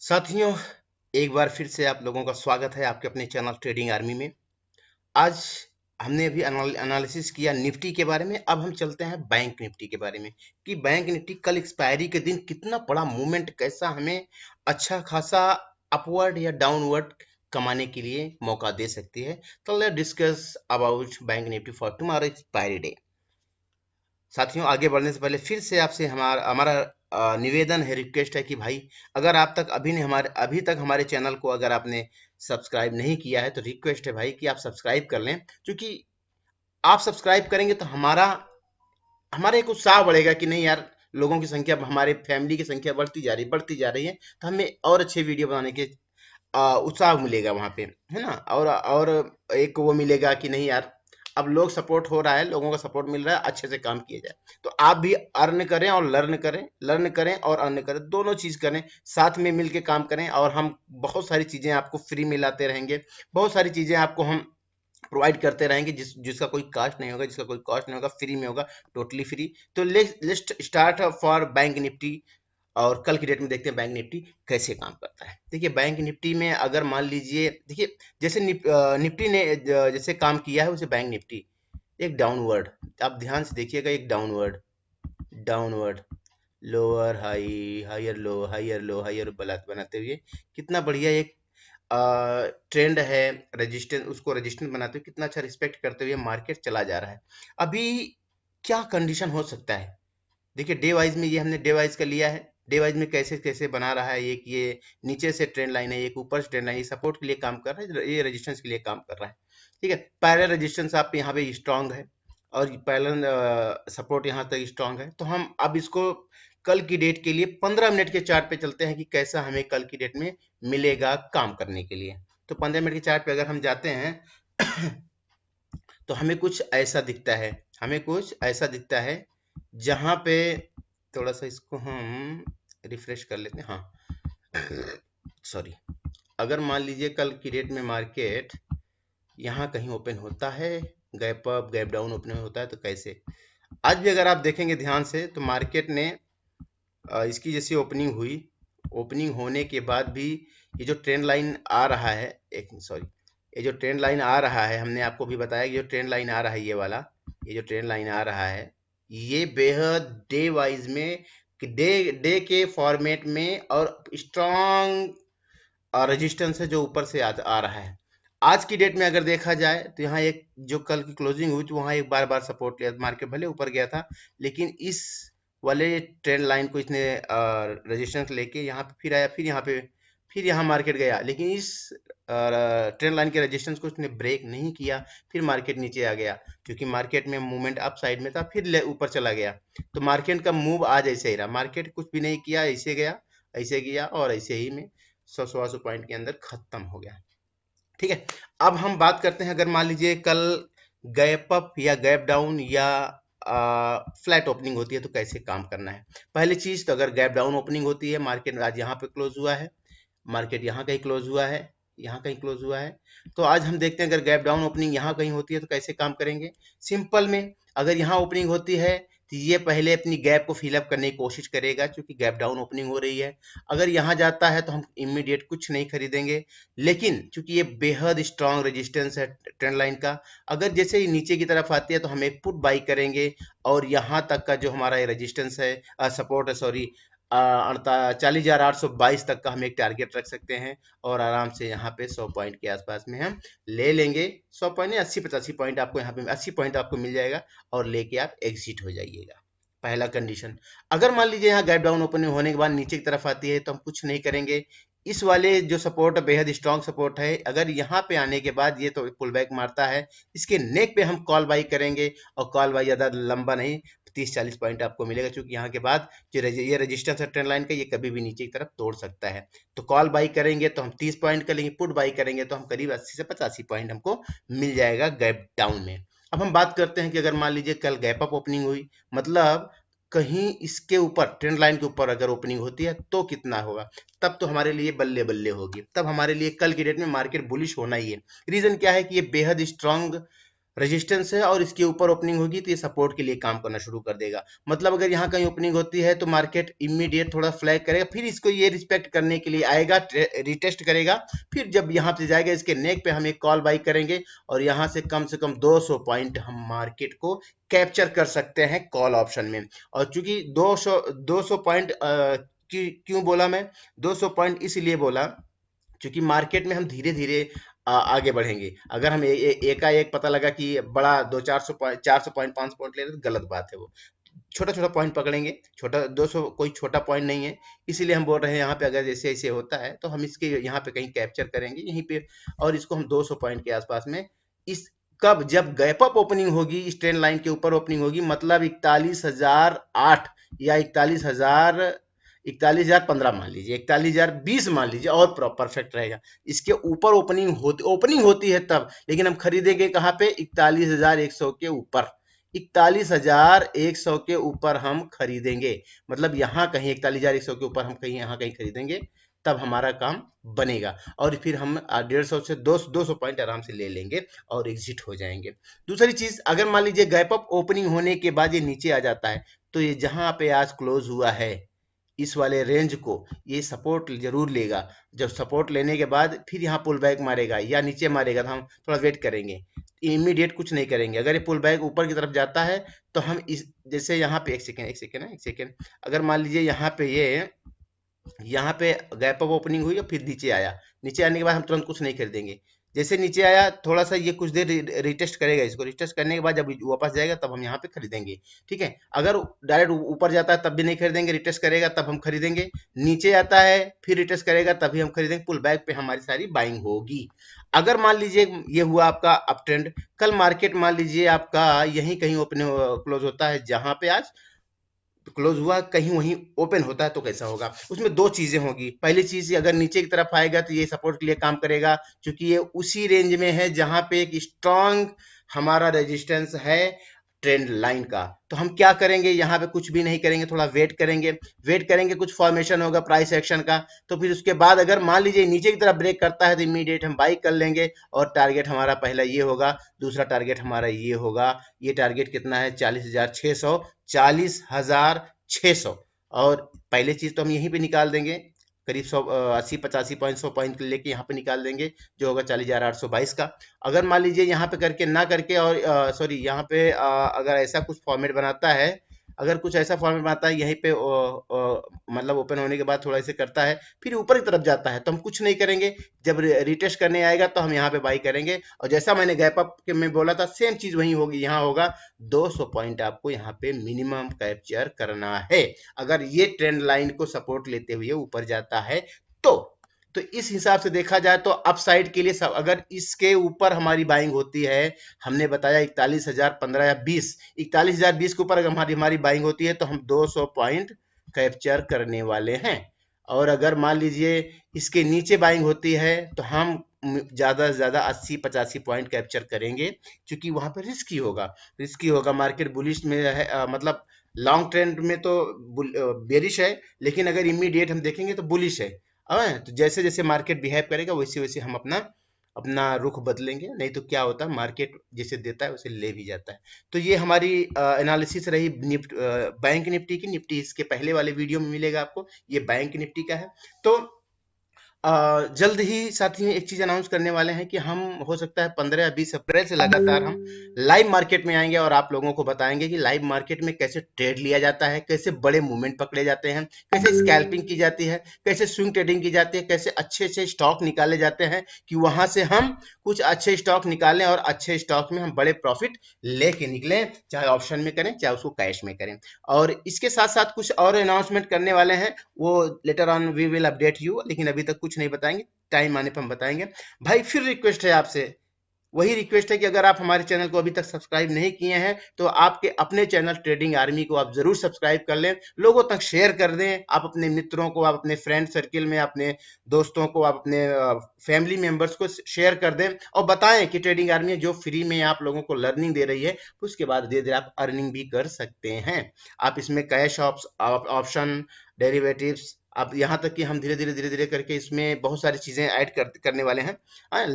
साथियों, एक बार फिर से आप लोगों का स्वागत है आपके अपने चैनल ट्रेडिंग आर्मी में। आज हमने अभी एनालिसिस किया निफ्टी के बारे में। अब हम चलते हैं बैंक निफ्टी के बारे में कि बैंक निफ्टी कल एक्सपायरी के दिन कितना बड़ा मूवमेंट, कैसा हमें अच्छा खासा अपवर्ड या डाउनवर्ड कमाने के लिए मौका दे सकती है। तो let's discuss about bank Nifty for tomorrow expiry day. साथियों, आगे बढ़ने से पहले फिर से आपसे हमारा हमारा निवेदन है, रिक्वेस्ट है कि भाई, अगर आप तक अभी तक हमारे चैनल को अगर आपने सब्सक्राइब नहीं किया है तो रिक्वेस्ट है भाई कि आप सब्सक्राइब कर लें, क्योंकि आप सब्सक्राइब करेंगे तो हमारा हमारा एक उत्साह बढ़ेगा कि नहीं यार, लोगों की संख्या, हमारे फैमिली की संख्या बढ़ती जा रही है, तो हमें और अच्छे वीडियो बनाने के उत्साह मिलेगा वहां पे, है ना। और एक वो मिलेगा कि नहीं यार, अब लोग सपोर्ट हो रहा है, लोगों का सपोर्ट मिल रहा है, अच्छे से काम किया जाए। तो आप भी अर्न करें और लर्न करें और अर्न करें, दोनों चीज करें, साथ में मिलके काम करें। और हम बहुत सारी चीजें आपको फ्री में लाते रहेंगे, बहुत सारी चीजें आपको हम प्रोवाइड करते रहेंगे, जिसका कोई कास्ट नहीं होगा, जिसका कोई कॉस्ट नहीं होगा, फ्री में होगा, टोटली फ्री। तो let's start for bank Nifty. और कल की डेट में देखते हैं बैंक निफ्टी कैसे काम करता है। देखिए, बैंक निफ्टी में अगर मान लीजिए, देखिए जैसे निफ्टी ने जैसे काम किया है, उसे बैंक निफ्टी एक डाउनवर्ड, आप ध्यान से देखिएगा, एक downward downward lower high, higher low, higher low, higher बनाते हुए कितना बढ़िया एक ट्रेंड है, रजिस्टेंस, उसको रजिस्टेंस बनाते हुए कितना अच्छा रिस्पेक्ट करते हुए मार्केट चला जा रहा है। अभी क्या कंडीशन हो सकता है? देखिए, डे वाइज में ये हमने डे वाइज का लिया है। डे वाइज में कैसे कैसे बना रहा है, एक ये नीचे से ट्रेंड लाइन है, एक ऊपर से ट्रेंड लाइन, ये सपोर्ट के लिए काम कर रहा है, ये रेजिस्टेंस के लिए काम कर रहा है। ठीक है, पैरेलल रेजिस्टेंस आप यहाँ पे स्ट्रांग है और पैरेलल सपोर्ट यहाँ तक स्ट्रांग है। तो हम अब इसको कल की डेट के लिए 15 मिनट के चार्ट पे चलते हैं कि कैसा हमें कल की डेट में मिलेगा काम करने के लिए। तो 15 मिनट के चार्ट पे अगर हम जाते हैं तो हमें कुछ ऐसा दिखता है, जहां पे थोड़ा सा इसको हम रिफ्रेश कर लेते हैं। हाँ, सॉरी। अगर मान लीजिए कल की डेट में मार्केट यहाँ कहीं ओपन होता है, gap up gap down open होता है, तो कैसे आज भी अगर आप देखेंगे ध्यान से तो मार्केट ने इसकी जैसी ओपनिंग हुई, ओपनिंग होने के बाद भी ये जो ट्रेंड लाइन आ रहा है, एक सॉरी, ये जो ट्रेंड लाइन आ रहा है, हमने आपको भी बताया कि जो ट्रेंड लाइन आ रहा है, ये वाला, ये जो ट्रेंड लाइन आ रहा है, ये बेहद डे वाइज में, डे डे के फॉर्मेट में और स्ट्रॉन्ग रेजिस्टेंस है जो ऊपर से आ रहा है। आज की डेट में अगर देखा जाए तो यहाँ एक जो कल की क्लोजिंग हुई थी, वहां एक बार बार सपोर्ट लिया, मार्केट भले ऊपर गया था, लेकिन इस वाले ट्रेंड लाइन को इसने रेजिस्टेंस लेके यहाँ पे फिर आया, फिर यहाँ मार्केट गया, लेकिन इस ट्रेंड लाइन के रेजिस्टेंस को इसने ब्रेक नहीं किया, फिर मार्केट नीचे आ गया, क्योंकि मार्केट में मूवमेंट अप साइड में था, फिर ऊपर चला गया। तो मार्केट का मूव आज ऐसे ही रहा, मार्केट कुछ भी नहीं किया, ऐसे गया, ऐसे गया और ऐसे ही में 100-125 पॉइंट के अंदर खत्म हो गया। ठीक है, अब हम बात करते हैं, अगर मान लीजिए कल गैप अप या गैप डाउन या फ्लैट ओपनिंग होती है तो कैसे काम करना है। पहली चीज तो, अगर गैप डाउन ओपनिंग होती है, मार्केट आज यहाँ पे क्लोज हुआ है, मार्केट यहाँ कहीं क्लोज हुआ है, यहाँ कहीं क्लोज हुआ है, तो आज हम देखते हैं अगर गैप डाउन ओपनिंग यहाँ कहीं होती है तो कैसे काम करेंगे। सिंपल में, अगर यहाँ ओपनिंग होती है तो ये पहले अपनी गैप को फिलअप करने की कोशिश करेगा, क्योंकि गैप डाउन ओपनिंग हो रही है। अगर यहाँ जाता है तो हम इमीडिएट कुछ नहीं खरीदेंगे, लेकिन चूंकि ये बेहद स्ट्रांग रेजिस्टेंस है ट्रेंड लाइन का, अगर जैसे ही नीचे की तरफ आती है तो हम एक पुट बाई करेंगे, और यहाँ तक का जो हमारा ये रेजिस्टेंस है, सपोर्ट है, सॉरी, 40,822 तक का हम एक टारगेट रख सकते हैं, और आराम से यहाँ पे 100 पॉइंट के आसपास में हम ले लेंगे। 100 पॉइंट नहीं, 80-85 पॉइंट आपको यहाँ पे 80 पॉइंट आपको मिल जाएगा, और लेके आप एग्जिट हो जाइएगा। पहला कंडीशन। अगर मान लीजिए यहाँ गैप डाउन ओपनिंग होने के बाद नीचे की तरफ आती है तो हम कुछ नहीं करेंगे, इस वाले जो सपोर्ट बेहद स्ट्रांग सपोर्ट है, अगर यहाँ पे आने के बाद ये तो पुल बैक मारता है, इसके नेक पे हम कॉल बाई करेंगे, और कॉल बाई ज्यादा लंबा नहीं, 30-40 पॉइंट आपको मिलेगा, क्योंकि यहाँ के बाद जो ये रजिस्टेंस है ट्रेंड लाइन का, ये कभी भी नीचे की तरफ तोड़ सकता है। तो कॉल बाई करेंगे तो हम 30 पॉइंट का लेंगे, पुट बाई करेंगे तो हम करीब 80 से 85 पॉइंट हमको मिल जाएगा गैप डाउन में। अब हम बात करते हैं कि अगर मान लीजिए कल गैप अप ओपनिंग हुई, मतलब कहीं इसके ऊपर ट्रेंड लाइन के ऊपर अगर ओपनिंग होती है तो कितना होगा, तब तो हमारे लिए बल्ले बल्ले होगी, तब हमारे लिए कल की डेट में मार्केट बुलिश होना ही है। रीजन क्या है कि ये बेहद स्ट्रांग रेजिस्टेंस है और इसके ऊपर ओपनिंग होगी तो ये सपोर्ट के लिए काम करना शुरू कर देगा। मतलब अगर यहाँ कहीं ओपनिंग होती है तो मार्केट इमीडिएट थोड़ा फ्लैग करेगा, फिर इसको ये रिस्पेक्ट करने के लिए आएगा, रिटेस्ट करेगा, फिर जब यहाँ से जाएगा इसके नेक पे हम एक कॉल बाई करेंगे और यहाँ से कम 200 पॉइंट हम मार्केट को कैप्चर कर सकते हैं कॉल ऑप्शन में। और चूंकि 200 पॉइंट क्यों बोला मैं 200 पॉइंट इसलिए बोला क्योंकि मार्केट में हम धीरे धीरे आगे बढ़ेंगे। अगर हम एकाएक पता लगा कि बड़ा 400 पॉइंट 500 पॉइंट ले रहे तो गलत बात है। वो छोटा छोटा पॉइंट पकड़ेंगे, छोटा 200 कोई छोटा पॉइंट नहीं है, इसीलिए हम बोल रहे हैं यहाँ पे अगर जैसे ऐसे होता है तो हम इसके यहाँ पे कहीं कैप्चर करेंगे यहीं पे, और इसको हम 200 पॉइंट के आसपास में इस कब जब गैप अप ओपनिंग होगी, इस ट्रेंड लाइन के ऊपर ओपनिंग होगी, मतलब 41,008 या 41,015 मान लीजिए, 41,020 मान लीजिए, और परफेक्ट रहेगा। इसके ऊपर ओपनिंग होती है तब, लेकिन हम खरीदेंगे कहाँ पे 41,100 के ऊपर, 41,100 के ऊपर हम खरीदेंगे। मतलब यहाँ कहीं 41,100 के ऊपर हम कहीं यहाँ कहीं खरीदेंगे, तब हमारा काम बनेगा और फिर हम 150 से 200 पॉइंट आराम से ले लेंगे और एग्जिट हो जाएंगे। दूसरी चीज, अगर मान लीजिए गैप अप ओपनिंग होने के बाद ये नीचे आ जाता है तो ये जहां पे आज क्लोज हुआ है इस वाले रेंज को ये सपोर्ट जरूर लेगा। जब सपोर्ट लेने के बाद फिर यहाँ पुल बैक मारेगा या नीचे मारेगा तो हम थोड़ा वेट करेंगे, इमीडिएट कुछ नहीं करेंगे। अगर ये पुल बैक ऊपर की तरफ जाता है तो हम इस जैसे यहाँ पे एक सेकेंड अगर मान लीजिए यहाँ पे गैप अप ओपनिंग हुई और फिर नीचे आया, नीचे आने के बाद हम तुरंत कुछ नहीं खरीदेंगे। जैसे नीचे आया थोड़ा सा ये कुछ देर रिटेस्ट करेगा, इसको रिटेस्ट करने के बाद जब वापस जाएगा तब हम यहाँ पे खरीदेंगे। ठीक है, अगर डायरेक्ट ऊपर जाता है तब भी नहीं खरीदेंगे, रिटेस्ट करेगा तब हम खरीदेंगे, नीचे आता है फिर रिटेस्ट करेगा तभी हम खरीदेंगे, पुल बैक पे हमारी सारी बाइंग होगी। अगर मान लीजिए ये हुआ आपका अप ट्रेंड, कल मार्केट मान लीजिए आपका यहीं कहीं ओपन क्लोज होता है, जहां पे आज क्लोज हुआ कहीं वहीं ओपन होता है तो कैसा होगा? उसमें दो चीजें होगी। पहली चीज, अगर नीचे की तरफ आएगा तो ये सपोर्ट के लिए काम करेगा, क्योंकि ये उसी रेंज में है जहां पे एक स्ट्रांग हमारा रेजिस्टेंस है ट्रेंड लाइन का। तो हम क्या करेंगे, यहाँ पे कुछ भी नहीं करेंगे, थोड़ा वेट करेंगे कुछ फॉर्मेशन होगा प्राइस एक्शन का, तो फिर उसके बाद अगर मान लीजिए नीचे की तरफ ब्रेक करता है तो इमीडिएट हम बाई कर लेंगे और टारगेट हमारा पहला ये होगा, दूसरा टारगेट हमारा ये होगा। ये टारगेट कितना है? 40,600, 40,600। और पहले चीज तो हम यहीं पे निकाल देंगे, करीब 80-85 पॉइंट 100 पॉइंट लेके यहाँ पे निकाल देंगे, जो होगा 40,822 का। अगर मान लीजिए यहाँ पे करके ना करके और सॉरी यहाँ पे अगर ऐसा कुछ फॉर्मेट बनाता है, अगर कुछ ऐसा फॉर्मेट बनाता है यहीं पे मतलब ओपन होने के बाद थोड़ा ऐसे करता है फिर ऊपर की तरफ जाता है तो हम कुछ नहीं करेंगे, जब रिटेस्ट करने आएगा तो हम यहाँ पे बाई करेंगे। और जैसा मैंने गैप अप के में बोला था सेम चीज वही होगी, यहाँ होगा 200 पॉइंट आपको यहाँ पे मिनिमम कैप्चर करना है। अगर ये ट्रेंड लाइन को सपोर्ट लेते हुए ऊपर जाता है तो इस हिसाब से देखा जाए तो अपसाइड के लिए सब, अगर इसके ऊपर हमारी बाइंग होती है, हमने बताया 41,015 या 20, 41,020 के ऊपर अगर हमारी बाइंग होती है तो हम 200 पॉइंट कैप्चर करने वाले हैं। और अगर मान लीजिए इसके नीचे बाइंग होती है तो हम ज्यादा से ज्यादा 80-85 पॉइंट कैप्चर करेंगे, क्योंकि वहां पर रिस्की होगा। मार्केट बुलिश में है, मतलब लॉन्ग ट्रेंड में तो बेरिश है, लेकिन अगर इमीडिएट हम देखेंगे तो बुलिश है। तो जैसे जैसे मार्केट बिहेव करेगा वैसे वैसे हम अपना अपना रुख बदलेंगे, नहीं तो क्या होता है मार्केट जिसे देता है उसे ले भी जाता है। तो ये हमारी एनालिसिस रही बैंक निफ्टी की। निफ्टी इसके पहले वाले वीडियो में मिलेगा आपको, ये बैंक निफ्टी का है। तो जल्द ही साथी एक चीज अनाउंस करने वाले हैं कि हम हो सकता है 15 या 20 अप्रैल से लगातार हम लाइव मार्केट में आएंगे और आप लोगों को बताएंगे कि लाइव मार्केट में कैसे ट्रेड लिया जाता है, कैसे बड़े मूवमेंट पकड़े जाते हैं, कैसे स्कैल्पिंग की जाती है, कैसे स्विंग ट्रेडिंग की जाती है, कैसे अच्छे अच्छे स्टॉक निकाले जाते हैं कि वहां से हम कुछ अच्छे स्टॉक निकालें और अच्छे स्टॉक में हम बड़े प्रॉफिट लेके निकलें, चाहे ऑप्शन में करें चाहे उसको कैश में करें। और इसके साथ साथ कुछ और अनाउंसमेंट करने वाले हैं, वो later on we will update you, लेकिन अभी तक कुछ नहीं बताएंगे, टाइम आने पर हम बताएंगे। भाई फिर रिक्वेस्ट है आपसे, वही रिक्वेस्ट है कि अगर आप हमारे चैनल को अभी तक सब्सक्राइब नहीं किए हैं तो आपके अपने चैनल ट्रेडिंग आर्मी को आप जरूर सब्सक्राइब कर लें, लोगों तक शेयर कर दें, आप अपने मित्रों को, आप अपने फ्रेंड सर्किल में, अपने दोस्तों को, आप अपने फैमिली मेंबर्स को शेयर कर दें और बताएं कि ट्रेडिंग आर्मी जो फ्री में आप लोगों को लर्निंग दे रही है उसके बाद धीरे धीरे आप अर्निंग भी कर सकते हैं। आप इसमें कैश ऑप्शन, डेरिवेटिव्स, अब यहाँ तक कि हम धीरे धीरे करके इसमें बहुत सारी चीजें ऐड करने वाले हैं।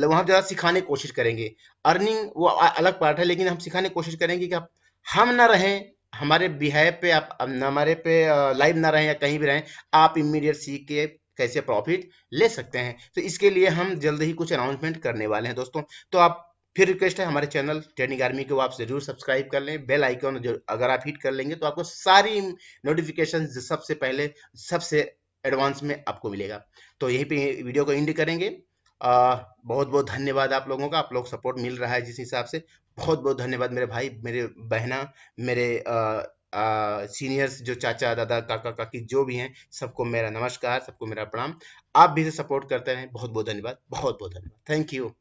वहां ज्यादा सिखाने की कोशिश करेंगे। अर्निंग वो अलग पार्ट है, लेकिन हम सिखाने की कोशिश करेंगे कि आप हम ना रहें हमारे बिहेव पे, आप हमारे पे लाइव ना रहें या कहीं भी रहें, आप इमीडिएट सीख के कैसे प्रॉफिट ले सकते हैं। तो इसके लिए हम जल्द ही कुछ अनाउंसमेंट करने वाले हैं दोस्तों। तो आप फिर रिक्वेस्ट है, हमारे चैनल ट्रेडिंग आर्मी को आप जरूर सब्सक्राइब कर लें। बेल आइकन जो अगर आप हिट कर लेंगे तो आपको सारी नोटिफिकेशन सबसे पहले, सबसे एडवांस में आपको मिलेगा। तो यहीं पे वीडियो को एंड करेंगे। बहुत बहुत धन्यवाद आप लोगों का, आप लोग सपोर्ट मिल रहा है जिस हिसाब से। बहुत बहुत धन्यवाद मेरे भाई, मेरे बहना, मेरे सीनियर्स जो चाचा दादा काका काकी जो भी हैं, सबको मेरा नमस्कार, सबको मेरा प्रणाम। आप भी सपोर्ट करते रहें। बहुत बहुत धन्यवाद, बहुत बहुत धन्यवाद। Thank you.